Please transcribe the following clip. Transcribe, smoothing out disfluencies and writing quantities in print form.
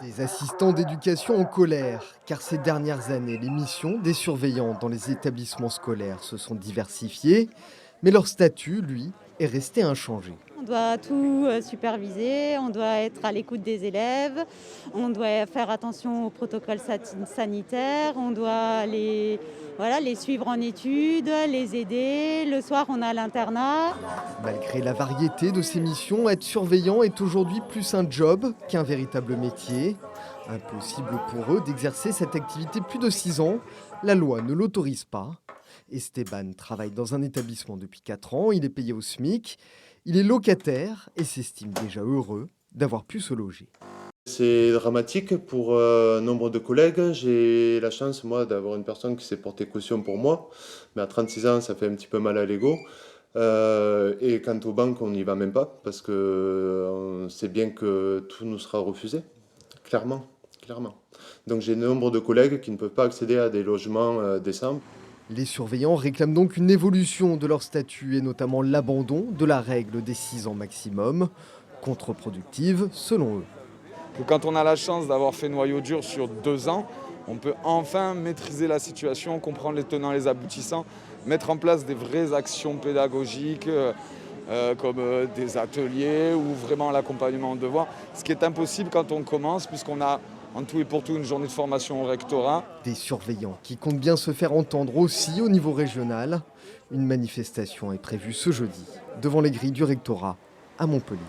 Des assistants d'éducation en colère, car ces dernières années, les missions des surveillants dans les établissements scolaires se sont diversifiées, mais leur statut, lui, est resté inchangé. On doit tout superviser, on doit être à l'écoute des élèves, on doit faire attention aux protocoles sanitaires, on doit les suivre en études, les aider. Le soir, on a l'internat. Malgré la variété de ces missions, être surveillant est aujourd'hui plus un job qu'un véritable métier. Impossible pour eux d'exercer cette activité plus de 6 ans. La loi ne l'autorise pas. Esteban travaille dans un établissement depuis 4 ans, il est payé au SMIC. Il est locataire et s'estime déjà heureux d'avoir pu se loger. C'est dramatique pour nombre de collègues. J'ai la chance, moi, d'avoir une personne qui s'est portée caution pour moi. Mais à 36 ans, ça fait un petit peu mal à l'ego. Et quant aux banques, on n'y va même pas parce que on sait bien que tout nous sera refusé. Clairement, clairement. Donc j'ai nombre de collègues qui ne peuvent pas accéder à des logements décents. Les surveillants réclament donc une évolution de leur statut et notamment l'abandon de la règle des 6 ans maximum, contre-productive selon eux. Que quand on a la chance d'avoir fait noyau dur sur 2 ans, on peut enfin maîtriser la situation, comprendre les tenants et les aboutissants, mettre en place des vraies actions pédagogiques comme des ateliers ou vraiment l'accompagnement en devoir, ce qui est impossible quand on commence puisqu'on a en tout et pour tout une journée de formation au rectorat. Des surveillants qui comptent bien se faire entendre aussi au niveau régional. Une manifestation est prévue ce jeudi devant les grilles du rectorat à Montpellier.